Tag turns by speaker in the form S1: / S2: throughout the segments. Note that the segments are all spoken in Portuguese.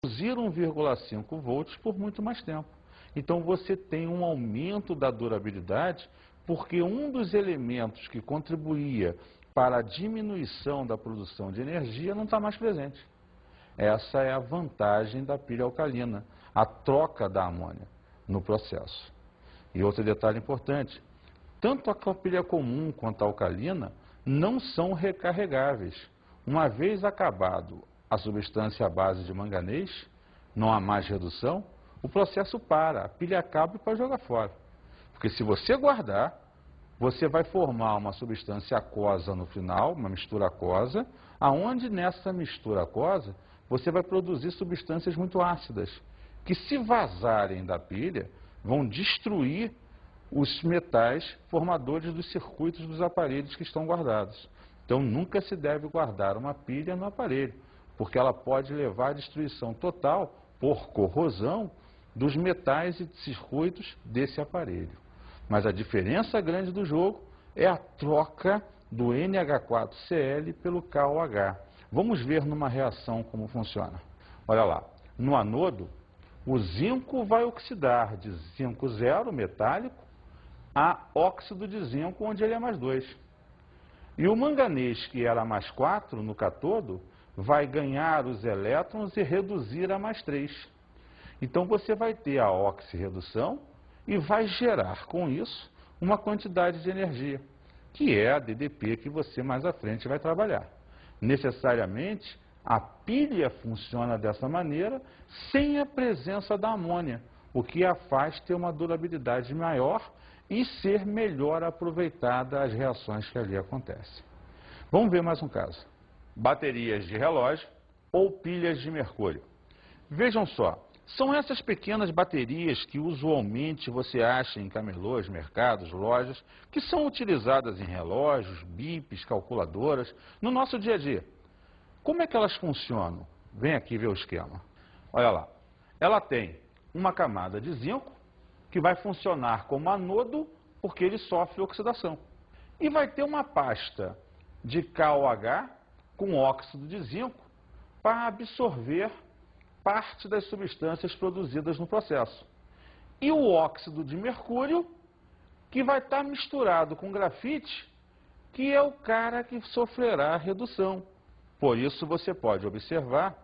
S1: reduzir 1,5 volts por muito mais tempo. Então você tem um aumento da durabilidade, porque um dos elementos que contribuía para a diminuição da produção de energia não está mais presente. Essa é a vantagem da pilha alcalina, a troca da amônia no processo. E outro detalhe importante, tanto a pilha comum quanto a alcalina não são recarregáveis. Uma vez acabado a substância à base de manganês, não há mais redução, o processo para, a pilha acaba e pode jogar fora. Porque se você guardar, você vai formar uma substância aquosa no final, uma mistura aquosa, aonde nessa mistura aquosa você vai produzir substâncias muito ácidas, que se vazarem da pilha, vão destruir os metais formadores dos circuitos dos aparelhos que estão guardados. Então nunca se deve guardar uma pilha no aparelho, porque ela pode levar à destruição total, por corrosão, dos metais e circuitos desse aparelho. Mas a diferença grande do jogo é a troca do NH4Cl pelo KOH. Vamos ver numa reação como funciona. Olha lá, no anodo, o zinco vai oxidar de zinco 0, metálico, a óxido de zinco, onde ele é mais 2. E o manganês, que era mais 4 no cátodo, vai ganhar os elétrons e reduzir a mais 3. Então você vai ter a oxirredução e vai gerar com isso uma quantidade de energia, que é a DDP que você mais à frente vai trabalhar. Necessariamente, a pilha funciona dessa maneira sem a presença da amônia, o que a faz ter uma durabilidade maior e ser melhor aproveitada as reações que ali acontecem. Vamos ver mais um caso. Baterias de relógio ou pilhas de mercúrio. Vejam só, são essas pequenas baterias que usualmente você acha em camelôs, mercados, lojas, que são utilizadas em relógios, bips, calculadoras, no nosso dia a dia. Como é que elas funcionam? Vem aqui ver o esquema. Olha lá, ela tem uma camada de zinco, que vai funcionar como anodo, porque ele sofre oxidação. E vai ter uma pasta de KOH com óxido de zinco para absorver parte das substâncias produzidas no processo. E o óxido de mercúrio, que vai estar misturado com grafite, que é o cara que sofrerá redução. Por isso você pode observar,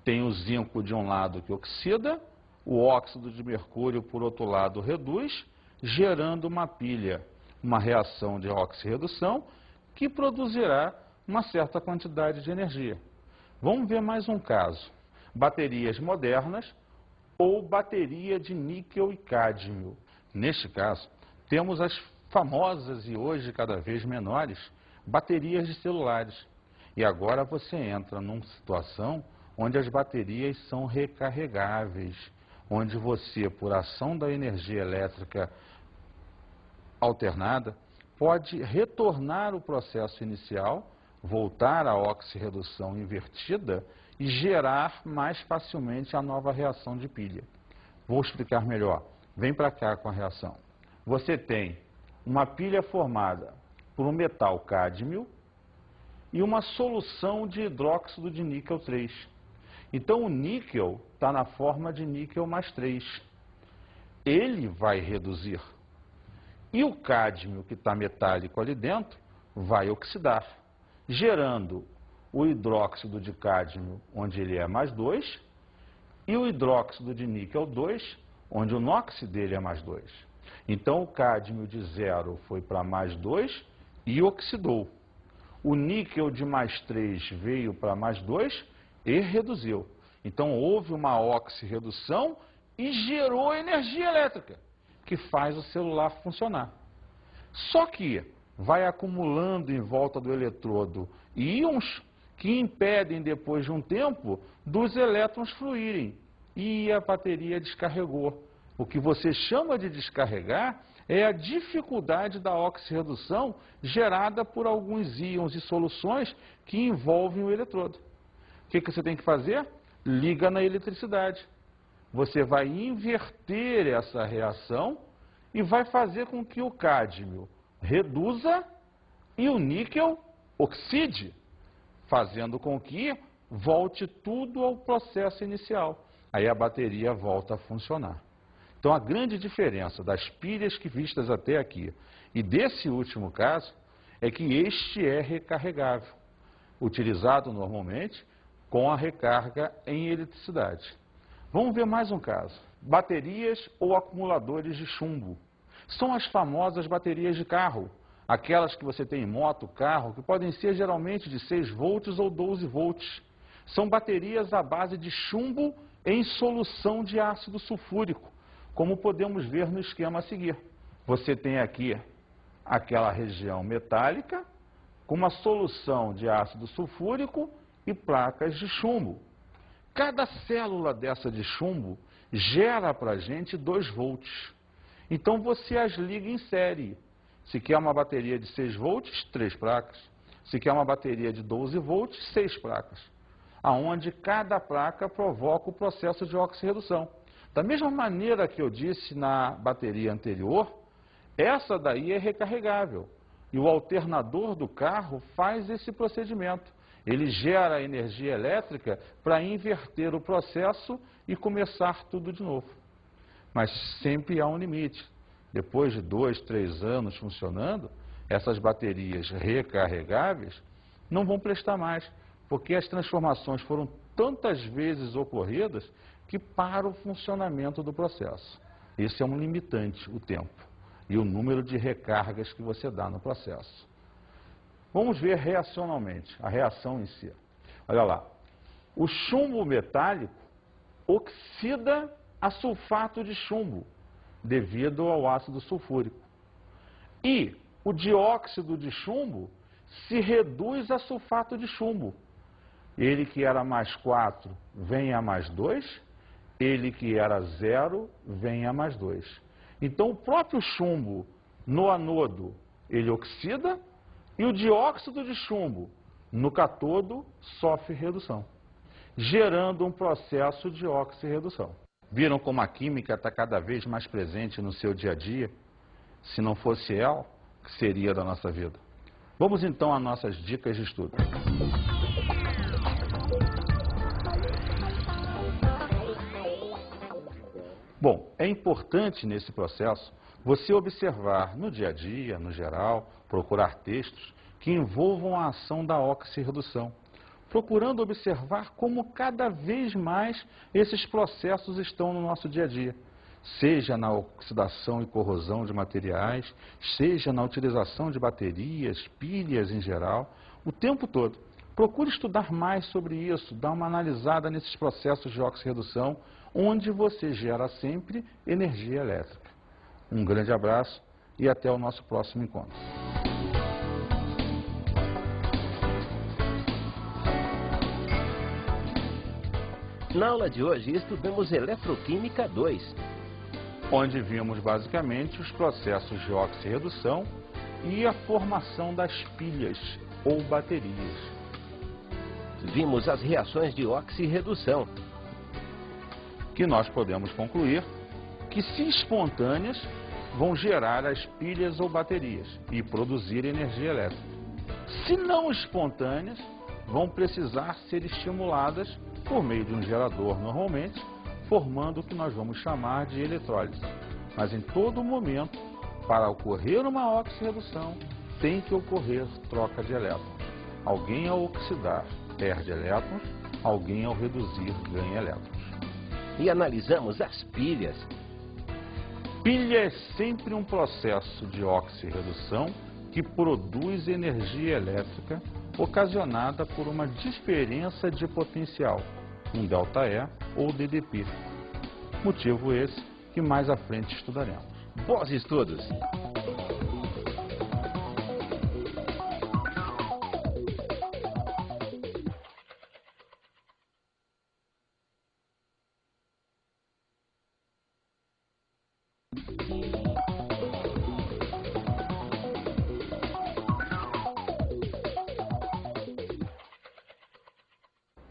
S1: tem o zinco de um lado que oxida, o óxido de mercúrio, por outro lado, reduz, gerando uma pilha, uma reação de oxirredução, que produzirá uma certa quantidade de energia. Vamos ver mais um caso. Baterias modernas ou bateria de níquel e cádmio. Neste caso, temos as famosas e hoje cada vez menores baterias de celulares. E agora você entra numa situação onde as baterias são recarregáveis, onde você, por ação da energia elétrica alternada, pode retornar o processo inicial, voltar à oxirredução invertida e gerar mais facilmente a nova reação de pilha. Vou explicar melhor. Vem para cá com a reação. Você tem uma pilha formada por um metal cádmio e uma solução de hidróxido de níquel 3. Então o níquel está na forma de níquel mais 3. Ele vai reduzir. E o cádmio, que está metálico ali dentro, vai oxidar, gerando o hidróxido de cádmio, onde ele é mais 2, e o hidróxido de níquel 2, onde o NOx dele é mais 2. Então o cádmio de 0 foi para mais 2 e oxidou. O níquel de mais 3 veio para mais 2 e reduziu. Então houve uma oxirredução e gerou energia elétrica, que faz o celular funcionar. Só que vai acumulando em volta do eletrodo íons que impedem, depois de um tempo, dos elétrons fluírem. E a bateria descarregou. O que você chama de descarregar é a dificuldade da oxirredução gerada por alguns íons e soluções que envolvem o eletrodo. O que você tem que fazer? Liga na eletricidade. Você vai inverter essa reação e vai fazer com que o cádmio reduza e o níquel oxide, fazendo com que volte tudo ao processo inicial. Aí a bateria volta a funcionar. Então, a grande diferença das pilhas que vistas até aqui e desse último caso é que este é recarregável, utilizado normalmente com a recarga em eletricidade. Vamos ver mais um caso. Baterias ou acumuladores de chumbo. São as famosas baterias de carro, aquelas que você tem em moto, carro, que podem ser geralmente de 6 volts ou 12 volts. São baterias à base de chumbo em solução de ácido sulfúrico, como podemos ver no esquema a seguir. Você tem aqui aquela região metálica com uma solução de ácido sulfúrico e placas de chumbo. Cada célula dessa de chumbo gera para a gente 2 volts. Então você as liga em série. Se quer uma bateria de 6 volts, 3 placas. Se quer uma bateria de 12 volts, 6 placas. Aonde cada placa provoca o processo de oxirredução. Da mesma maneira que eu disse na bateria anterior, essa daí é recarregável. E o alternador do carro faz esse procedimento. Ele gera energia elétrica para inverter o processo e começar tudo de novo. Mas sempre há um limite. Depois de 2, 3 anos funcionando, essas baterias recarregáveis não vão prestar mais, porque as transformações foram tantas vezes ocorridas que para o funcionamento do processo. Esse é um limitante, o tempo, e o número de recargas que você dá no processo. Vamos ver reacionalmente, a reação em si. Olha lá, o chumbo metálico oxida a sulfato de chumbo, devido ao ácido sulfúrico. E o dióxido de chumbo se reduz a sulfato de chumbo. Ele que era mais 4 vem a mais 2, ele que era 0 vem a mais 2. Então o próprio chumbo no anodo ele oxida e o dióxido de chumbo no cátodo sofre redução, gerando um processo de oxirredução. Viram como a química está cada vez mais presente no seu dia a dia? Se não fosse ela, o que seria da nossa vida? Vamos então às nossas dicas de estudo. Bom, é importante nesse processo você observar no dia a dia, no geral, procurar textos que envolvam a ação da oxirredução, procurando observar como cada vez mais esses processos estão no nosso dia a dia, seja na oxidação e corrosão de materiais, seja na utilização de baterias, pilhas em geral, o tempo todo. Procure estudar mais sobre isso, dar uma analisada nesses processos de oxirredução, onde você gera sempre energia elétrica. Um grande abraço e até o nosso próximo encontro.
S2: Na aula de hoje estudamos Eletroquímica 2,
S1: onde vimos basicamente os processos de oxirredução e a formação das pilhas ou baterias.
S2: Vimos as reações de oxirredução,
S1: que nós podemos concluir que, se espontâneas, vão gerar as pilhas ou baterias e produzir energia elétrica. Se não espontâneas, vão precisar ser estimuladas por meio de um gerador normalmente, formando o que nós vamos chamar de eletrólise. Mas em todo momento, para ocorrer uma oxirredução, tem que ocorrer troca de elétrons. Alguém ao oxidar perde elétrons, alguém ao reduzir ganha elétrons.
S2: E analisamos as pilhas.
S1: Pilha é sempre um processo de oxirredução que produz energia elétrica ocasionada por uma diferença de potencial, um ΔE ou DDP. Motivo esse que mais à frente estudaremos.
S2: Bons estudos!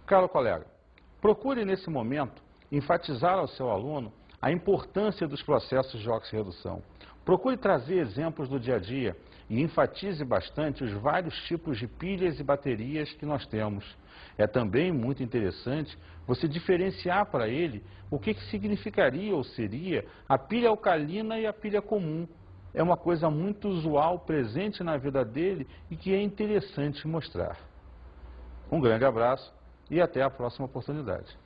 S1: Caro colega, procure nesse momento enfatizar ao seu aluno a importância dos processos de oxirredução. Procure trazer exemplos do dia a dia e enfatize bastante os vários tipos de pilhas e baterias que nós temos. É também muito interessante você diferenciar para ele o que significaria ou seria a pilha alcalina e a pilha comum. É uma coisa muito usual, presente na vida dele e que é interessante mostrar. Um grande abraço e até a próxima oportunidade.